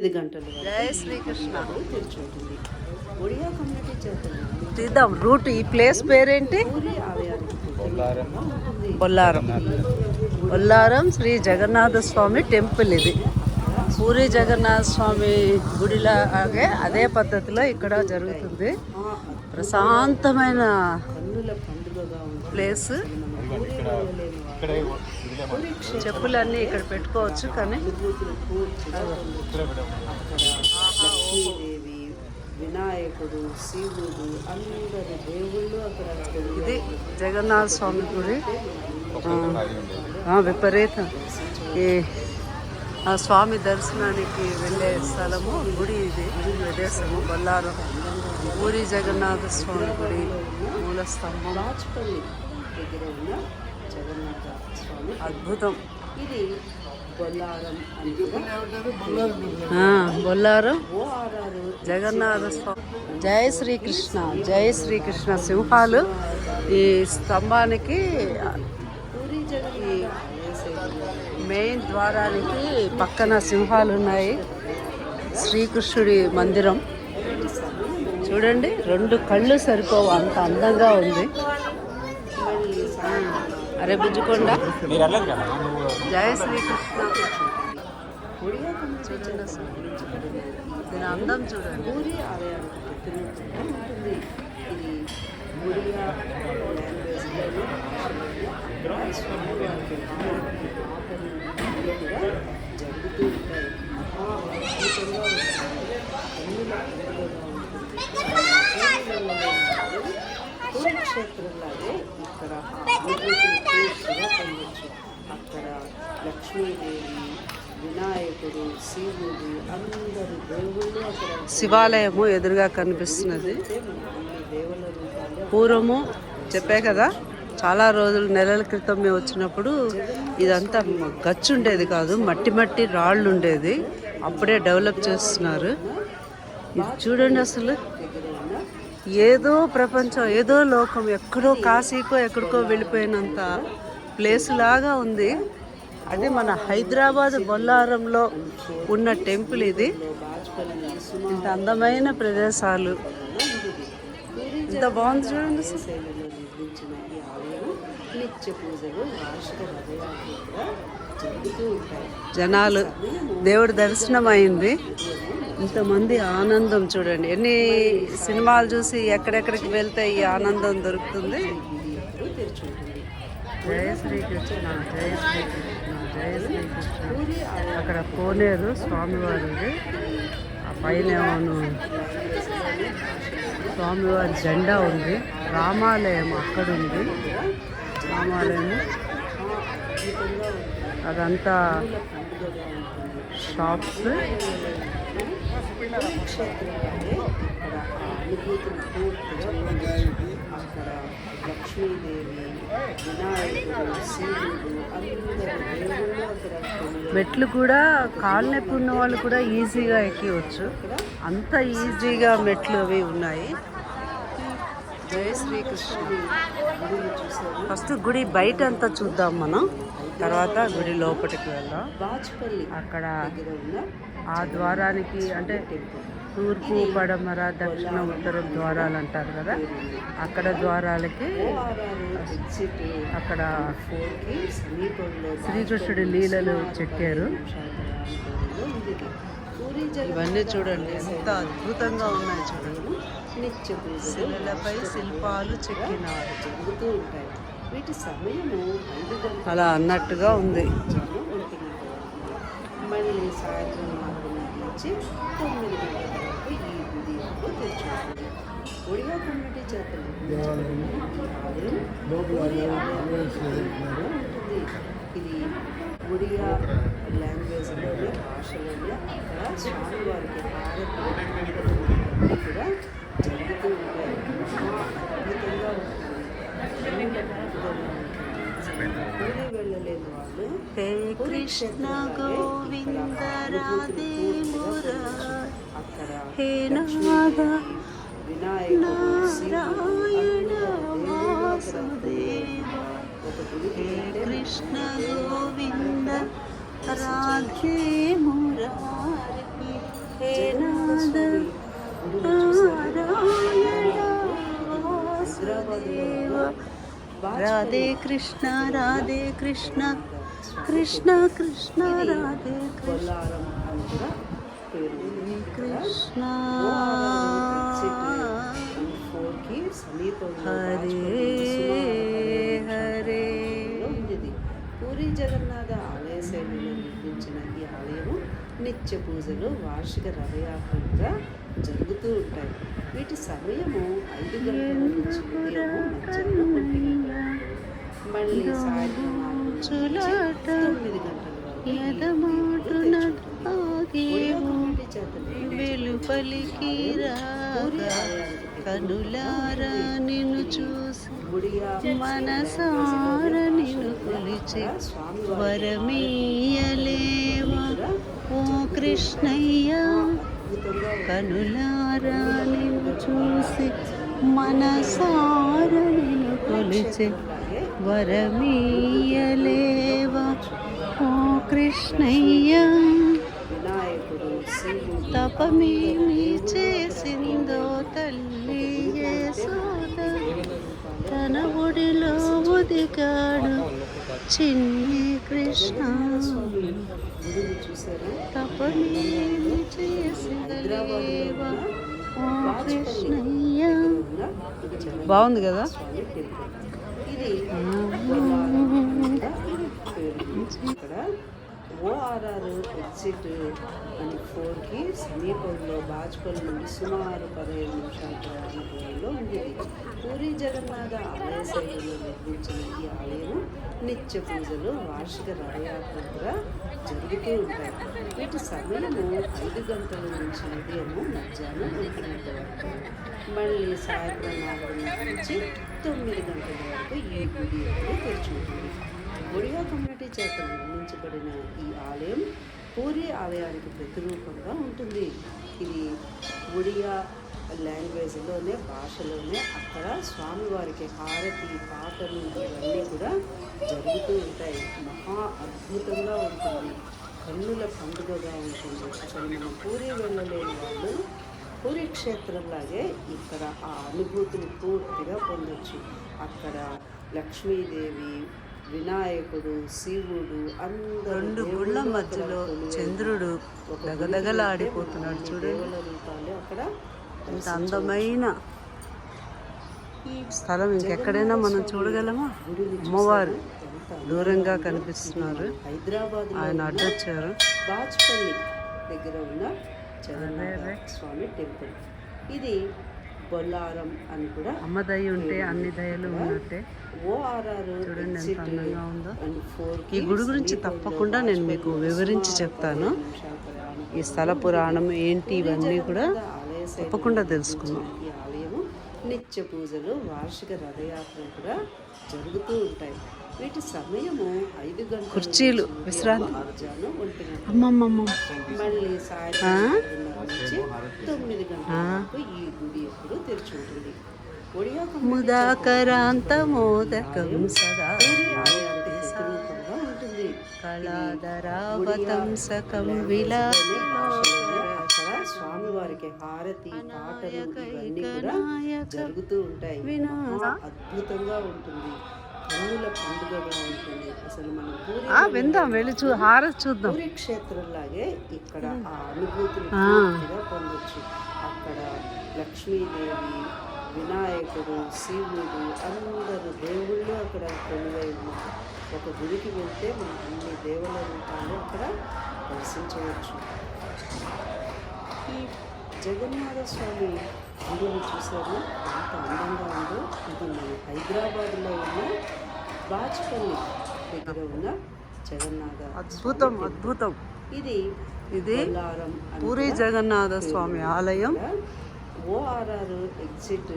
5 గంటలు జై శ్రీకృష్ణ తెరిచి ఒడియా కమ్యూనిటీ చేతులు తీద్దాం రూట్. ఈ ప్లేస్ పేరేంటి? బొల్లారం. బొల్లారం శ్రీ జగన్నాథ స్వామి టెంపుల్. ఇది పూరి జగన్నాథ స్వామి గుడిలాగే అదే పద్ధతిలో ఇక్కడ జరుగుతుంది. ప్రశాంతమైన ప్లేస్. చెప్పులన్నీ ఇక్కడ పెట్టుకోవచ్చు. కానీ లక్ష్మీదేవి, వినాయకుడు, శివుడు, అందరి దేవుళ్ళు అక్కడ. ఇది జగన్నాథ స్వామి గుడి. విపరీతం ఈ ఆ స్వామి దర్శనానికి వెళ్ళే స్థలము గుడి. ఇది ప్రదేశము బొల్లారం పూరి జగన్నాథ స్వామి గుడి మూల స్తంభం. బాజ్పల్లి దగ్గర ఉన్న జగన్నాథ స్వామి అద్భుతం. ఇది బొల్లారం. బొల్లారం జగన్నాథ స్వామి. జై శ్రీకృష్ణ, జై శ్రీకృష్ణ. సింహాలు ఈ స్తంభానికి మెయిన్ ద్వారానికి పక్కన సింహాలు ఉన్నాయి. శ్రీకృష్ణుడి మందిరం చూడండి. 2 కళ్ళు సరిపోవు, అంత అందంగా ఉంది. అరే బుజ్జుకొండ. జై శ్రీకృష్ణ. దీని అందం చూడండి. పూరి ఆలయానికి ఉంటుంది. ఇది ఒడియా జరుగుతూ ఉంటాయి. పుణ్యక్షేత్రంలాగే ఇక్కడ పొందొచ్చు. అక్కడ లక్ష్మీదేవి, వినాయకుడు, శివుడు, అందరు దేవుళ్ళు అక్కడ. శివాలయము ఎదురుగా కనిపిస్తున్నది. పూర్వము చెప్పే కదా, చాలా రోజులు నెలల క్రితం మేము వచ్చినప్పుడు ఇదంతా గచ్చు ఉండేది కాదు, మట్టి రాళ్ళు ఉండేది. అప్పుడే డెవలప్ చేస్తున్నారు. ఇది చూడండి, అసలు ఏదో ప్రపంచం, ఏదో లోకం, ఎక్కడో కాశీకో ఎక్కడికో వెళ్ళిపోయినంత ప్లేస్ లాగా ఉంది. అది మన హైదరాబాద్ బొల్లారంలో ఉన్న టెంపుల్. ఇది ఇంత అందమైన ప్రదేశాలు, ఇంత బాగుంది చూడండి. జనాలు దేవుడి దర్శనం అయింది. ఇంతమంది ఆనందం చూడండి. ఎన్ని సినిమాలు చూసి ఎక్కడెక్కడికి వెళ్తే ఈ ఆనందం దొరుకుతుంది. జయ శ్రీకృష్ణ, జయ శ్రీకృష్ణ, జయ శ్రీకృష్ణ. అక్కడ కోనేరు స్వామివారిది. ఆ పైన స్వామివారి జెండా ఉంది. రామాలయం అక్కడుంది. రామాలయం అదంతా షాప్స్. అక్కడ లక్ష్మీదేవి, వినాయకుడు, శివుడు, అందరు దేవుళ్ళు అక్కడ. మెట్లు కూడా కాళ్ళు నొప్పి ఉన్న వాళ్ళు కూడా ఈజీగా ఎక్కవచ్చు. అంత ఈజీగా మెట్లు అవి ఉన్నాయి. జై శ్రీకృష్ణ. ఫస్ట్ గుడి బయట అంతా చూద్దాం మనం, తర్వాత గుడి లోపలికి వెళ్దాం. అక్కడ ఆ ద్వారానికి, అంటే తూర్పు, పడమర, దక్షిణ, ఉత్తరం ద్వారాలు అంటారు కదా, అక్కడ ద్వారాలకి అక్కడ శ్రీకృష్ణుడి లీలలు చెక్కారు. ఇవన్నీ చూడండి ఎంత అద్భుతంగా ఉన్నాయి. చూడండి, శిలలపై శిల్పాలు చెక్కినారు. జరుగుతూ ఉంటాయి. వీటి సమయము అలా అన్నట్టుగా ఉంది. మళ్ళీ సాయంత్రం 4 నుంచి 9 గంటల వరకు ఈ గుడి తెరుచుకుంటుంది. ఒడియా కమ్యూనిటీ చేతులు ఉంటుంది. ఇది ఒడియా లాంగ్వేజ్లోనే, భాషలోనే అక్కడ స్వామివారికి హారతులు కూడా జరుగుతూ ఉంటాయి. అద్భుతంగా ఉంటుంది. పూరి వెళ్ళలేని వాళ్ళు హే కృష్ణ గోవింద రాధే మురారి, అక్కడ హే నాద వినాయకుడు, నారాయణ వాసుదేవ, హే కృష్ణ గోవింద రాధే మురారి. దేవ రాధే కృష్ణ రాధే కృష్ణ కృష్ణ కృష్ణ రాధే కృష్ణ బొల్లారం అని కూడా పేరు ఉంది. కృష్ణ ఫోర్కి సమీపంలో హరే హరే ఉంది. పూరి జగన్నాథ ఆలయ శైలిలో నిర్మించిన ఈ ఆలయము నిత్య పూజలు వార్షిక రథయాత్రలుగా జరుగుతూ ఉంటాయి. వీటి సమయము 5 గంటల నుంచి ఉదయం మధ్యాహ్నం 1 గంటల, మళ్ళీ సాయంత్రం 4 నుంచి 9 గంటల వెలుపలికి రాగా కనులారా నిన్ను చూసి మనసార నిన్ను కొలిచి వరమీయలేవా ఓ కృష్ణయ్య కనులారా నిన్ను చూసి మనసార నిన్ను కొలిచి వరమీయలేవా ఓ కృష్ణయ్య తపమేమి చేసిందో తల్లి యశోద తన ఒడిలో ఉదిగాడు చిన్ని కృష్ణ తపమేమి చేసిందేవా ఓ కృష్ణయ్య. బాగుంది కదా. ఇక్కడ ఓఆర్ఆర్ ఎగ్జిట్ అని 4కి సమీపంలో బాజ్పల్లి నుండి సుమారు 15 నిమిషాల ప్రయాణ దూరంలో ఉండేది. పూరి జగన్నాథ ఆలయ శైలిలో నిర్మించిన ఈ ఆలయం నిత్య పూజలు వార్షిక రథయాత్ర కూడా జరుగుతూ ఉంటాయి. వీటి సమయము 5 గంటల నుంచి ఉదయము మధ్యాహ్నం 1 గంట వరకు, మళ్ళీ సాయంత్రం 4 నుంచి 9 గంటల వరకు ఈ గుడి ఎప్పుడు తెరిచి ఉంటుంది. ఒడియా కమ్యూనిటీ చేత నిర్మించబడిన ఈ ఆలయం పూరి ఆలయానికి ప్రతిరూపంగా ఉంటుంది. ఇది ఒడియా లాంగ్వేజ్లోనే భాషలోనే అక్కడ స్వామివారికి హారతి పాటలు ఇవన్నీ కూడా జరుగుతూ ఉంటాయి. మహా అద్భుతంగా ఉంటుంది, కన్నుల పండుగగా ఉంటుంది. అసలు మనం పూరి వెళ్ళలేని వాళ్ళు పూరి క్షేత్రంలాగే ఇక్కడ ఆ అనుభూతిని పూర్తిగా పొందొచ్చు. అక్కడ లక్ష్మీదేవి, వినాయకుడు, శివుడు అందరూ 2 గుళ్ళ మధ్యలో చంద్రుడు దగదగలాడిపోతున్నాడు చూడండి. రూపాలు అక్కడ ఇంత అందమైన స్థలం ఇంకెక్కడైనా మనం చూడగలమా? అమ్మవారు దూరంగా కనిపిస్తున్నారు. హైదరాబాద్ ఆయన అడ్డొచ్చారు. బాజ్పల్లి దగ్గర ఉన్న జగన్నాథ స్వామి టెంపుల్. ఇది బొల్లారం అని కూడా అమ్మ దయ ఉంటే అన్ని దయలు ఉన్నట్టే. ఓఆర్ఆర్ చూడండి ఎంత అందంగా ఉందో. అండ్ 4కి ఈ గుడి గురించి తప్పకుండా నేను మీకు వివరించి చెప్తాను. ఈ స్థల పురాణం ఏంటి ఇవన్నీ కూడా తప్పకుండా తెలుసుకున్నాం. ఈ ఆలయము నిత్య పూజలు వార్షిక రథయాత్రలు కూడా జరుగుతూ ఉంటాయి. వీటి సమయము 5 గంటల కుర్చీలు విశ్రాంతి. మధ్యాహ్నం 1 గంట, అమ్మమ్మమ్మ మళ్ళీ సాయంత్రం 4 నుంచి 9 గంటల వరకు ఈ గుడి ఎప్పుడు తెరిచి ఉంటుంది. ఒడియా ముదాకరాంత మోదకం సదా ఆలయానికి ప్రతిరూపంగా ఉంటుంది. కళాధరావతం సకం విలాసి అక్కడ స్వామివారికి హారతి పాటలు ఇవన్నీ కూడా జరుగుతూ ఉంటాయి. మహా అద్భుతంగా ఉంటుంది, కన్నుల పండుగగా ఉంటుంది. అసలు మనం విందాం, వెళ్ళి హారతి చూద్దాం. పూరి క్షేత్రంలాగే ఇక్కడ ఆ అనుభూతిని పూర్తిగా పొందొచ్చు. అక్కడ లక్ష్మీదేవి, వినాయకుడు, శివుడు అందరు దేవుళ్ళు అక్కడ కొలువై ఉన్నారు. ఒక గుడికి వెళ్తే మనం అన్ని దేవుళ్ళ రూపాలు అక్కడ దర్శించవచ్చు. ఈ జగన్నాథ స్వామి గుడిని చూసారు ఎంత అందంగా ఉందో. ఇది మన హైదరాబాద్లో ఉన్న బాజ్పల్లి దగ్గర ఉన్న జగన్నాథ అద్భుతం అద్భుతం. ఇది బొల్లారం పూరి జగన్నాథ స్వామి ఆలయం. ఓఆర్ఆర్ ఎగ్జిట్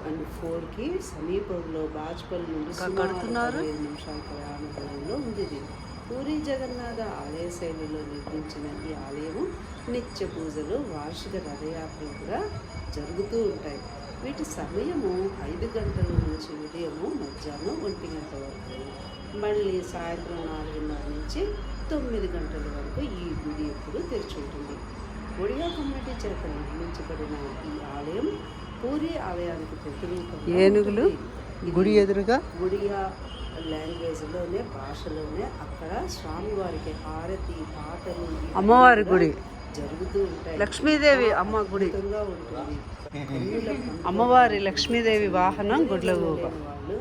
అండ్ 4కి సమీపంలో బాజ్పల్లి నుండి కడుతున్నారు. 15 నిమిషాల ప్రయాణ దూరంలో ఉంది. ఇది పూరి జగన్నాథ ఆలయ శైలిలో నిర్మించిన ఈ ఆలయము నిత్య పూజలు వార్షిక రథయాత్రలు కూడా జరుగుతూ ఉంటాయి. వీటి సమయము 5 గంటల నుంచి ఉదయము మధ్యాహ్నం 1 గంట వరకు, మళ్ళీ సాయంత్రం 4:30 నుంచి 9 గంటల వరకు ఈ గుడి ఎప్పుడు తెరిచి ఉంటుంది. ఒడియా కమ్యూనిటీ చేత నిర్మించబడిన ఈ ఆలయం పూరి ఆలయానికి ప్రతిరూపంగా ఏనుగులు ఉంటుంది. గుడి ఎదురుగా గుడియా లాంగ్వేజ్లోనే భాషలోనే అక్కడ స్వామివారికి హారతి పాటలు ఇవన్నీ అమ్మవారి కూడా గుడి, జరుగుతూ ఉంటాయి. లక్ష్మీదేవి అమ్మ గుడి, అద్భుతంగా ఉంటుంది. కన్నుల పండుగ అమ్మవారి లక్ష్మీదేవి వాహనం గుడ్లగూబ. వాళ్ళు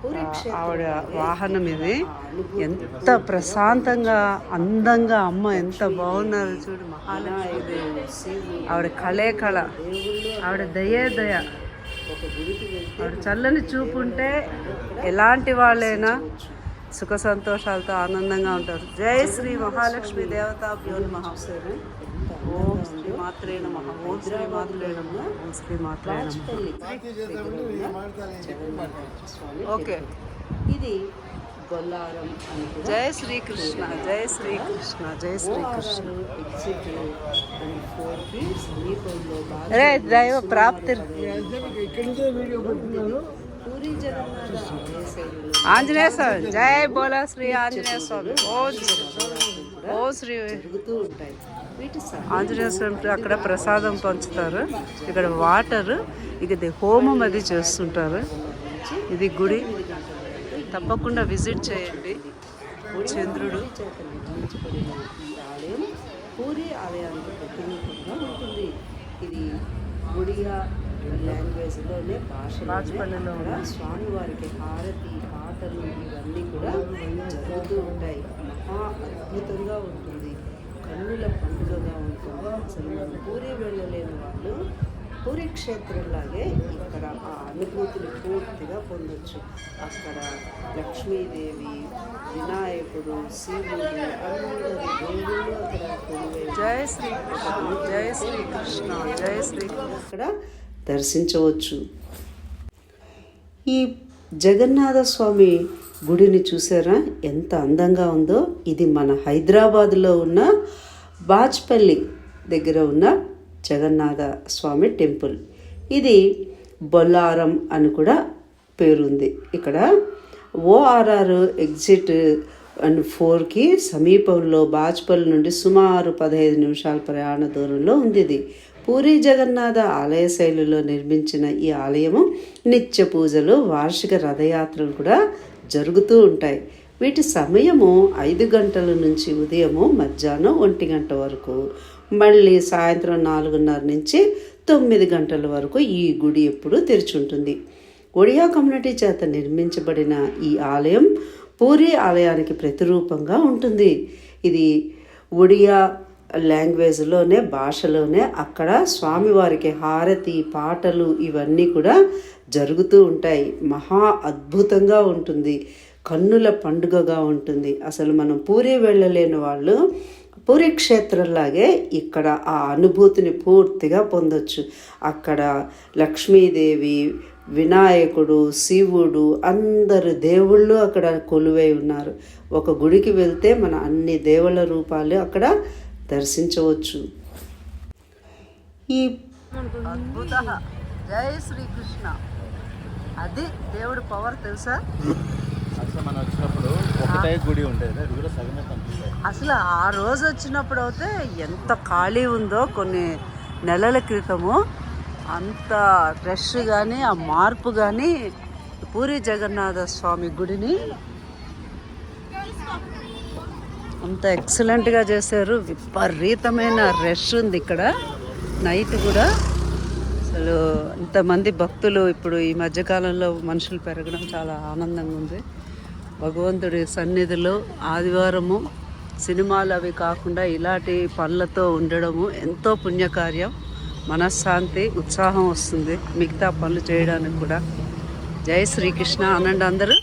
కురుక్షేత్రం ఆవిడ వాహనం ఇది. ఎంత ప్రశాంతంగా అందంగా అమ్మ ఎంత బాగున్నారు చూడు. మహాలక్ష్మీదేవి ఆవిడ కళే కళ, ఆవిడ దయే దయ. ఒక గుడికి వెళ్తే ఆవిడ చల్లని చూపు ఉంటే ఎలాంటి వాళ్ళైనా సుఖ సంతోషాలతో ఆనందంగా ఉంటారు. జై శ్రీ మహాలక్ష్మి దేవతాభ్యో నమః. ఓం శ్రీ మాత్రే నమః. ఓం శ్రీ మాత్రే నమః. ఓం శ్రీ మాత్రే నమః. ఓకే. ఇది బొల్లారం అని కూడా జై శ్రీకృష్ణ, జై శ్రీకృష్ణ, జై శ్రీకృష్ణ. ఎగ్జిట్ అని 4కి సమీపంలో అరే దైవ ప్రాప్తి. పూరి జగన్నాథ ఆలయ శైలిలో ఆంజనేయ స్వామి జై బోలా శ్రీ ఆంజనేయ స్వామి. ఓ శ్రీ జరుగుతూ ఉంటాయి. వీటి ఆంజనేయ స్వామి అక్కడ ప్రసాదం పంచుతారు. ఇక్కడ వాటర్, ఇది హోమం అది చేస్తుంటారు. ఇది గుడి, తప్పకుండా విజిట్ చేయండి. చంద్రుడు చేత నిర్మించబడిన ఈ ఆలయం పూరి ఆలయానికి ప్రతిరూపంగా ఉంటుంది. ఇది గుడియా లాంగ్వేజ్లోనే బాజ్పల్లిలో కూడా స్వామివారికి హారతి పాటలు ఇవన్నీ కూడా జరుగుతూ ఉంటాయి. మహా అద్భుతంగా ఉంటుంది. కన్నుల పండుగగా ఉంటుంది. అసలు మనం పూరి వెళ్ళలేని వాళ్ళు పూరి క్షేత్రంలాగే ఇక్కడ ఆ అనుభూతిని పూర్తిగా పొందొచ్చు. అక్కడ లక్ష్మీదేవి, వినాయకుడు, శివుడు, అందరి దేవుళ్ళు అక్కడ కొలువై జై శ్రీ జై శ్రీకృష్ణ, జై శ్రీ అక్కడ దర్శించవచ్చు. ఈ జగన్నాథ స్వామి గుడిని చూసారా ఎంత అందంగా ఉందో. ఇది మన హైదరాబాద్లో ఉన్న బాజ్పల్లి దగ్గర ఉన్న జగన్నాథ స్వామి టెంపుల్. ఇది బొల్లారం అని కూడా పేరుంది. ఇక్కడ ఓఆర్ఆర్ ఎగ్జిట్ అండ్ 4కి సమీపంలో బాజ్పల్లి నుండి సుమారు 15 నిమిషాల ప్రయాణ దూరంలో ఉంది. ఇది పూరి జగన్నాథ ఆలయ శైలిలో నిర్మించిన ఈ ఆలయము నిత్య పూజలు, వార్షిక రథయాత్రలు కూడా జరుగుతూ ఉంటాయి. వీటి సమయము 5 గంటల నుంచి ఉదయము మధ్యాహ్నం 1 గంట వరకు, మళ్ళీ సాయంత్రం 4:30 నుంచి 9 గంటల వరకు ఈ గుడి ఎప్పుడూ తెరిచి ఉంటుంది. ఒడియా కమ్యూనిటీ చేత నిర్మించబడిన ఈ ఆలయం పూరి ఆలయానికి ప్రతిరూపంగా ఉంటుంది. ఇది ఒడియా లాంగ్వేజ్లోనే భాషలోనే అక్కడ స్వామివారికి హారతి పాటలు ఇవన్నీ కూడా జరుగుతూ ఉంటాయి. మహా అద్భుతంగా ఉంటుంది. కన్నుల పండుగగా ఉంటుంది. అసలు మనం పూరి వెళ్ళలేని వాళ్ళు పూరి క్షేత్రంలాగే ఇక్కడ ఆ అనుభూతిని పూర్తిగా పొందొచ్చు. అక్కడ లక్ష్మీదేవి, వినాయకుడు, శివుడు, అందరు దేవుళ్ళు అక్కడ కొలువై ఉన్నారు. ఒక గుడికి వెళ్తే మన అన్ని దేవుళ్ళ రూపాలు అక్కడ దర్శించవచ్చు. ఈ అద్భుత జై శ్రీకృష్ణ. అది దేవుడి పవర్ తెలుసా. మనం వచ్చినప్పుడు ఒకటే గుడి ఉండేది, అది కూడా సగమే కనిపిస్తుంది. అసలు ఆ రోజు వచ్చినప్పుడు అయితే ఎంత ఖాళీ ఉందో, కొన్ని నెలల క్రితము అంత రష్ కానీ ఆ మార్పు కానీ పూరి జగన్నాథ స్వామి గుడిని అంత ఎక్సలెంట్గా చేశారు. విపరీతమైన రష్ ఉంది ఇక్కడ నైట్ కూడా. అసలు ఇంతమంది భక్తులు ఇప్పుడు ఈ మధ్యకాలంలో మనుషులు పెరగడం చాలా ఆనందంగా ఉంది. భగవంతుడి సన్నిధిలో ఆదివారము సినిమాలు అవి కాకుండా ఇలాంటి పనులతో ఉండడము ఎంతో పుణ్యకార్యం. మనశ్శాంతి, ఉత్సాహం వస్తుంది మిగతా పనులు చేయడానికి కూడా. జై శ్రీకృష్ణ అనండి అందరూ.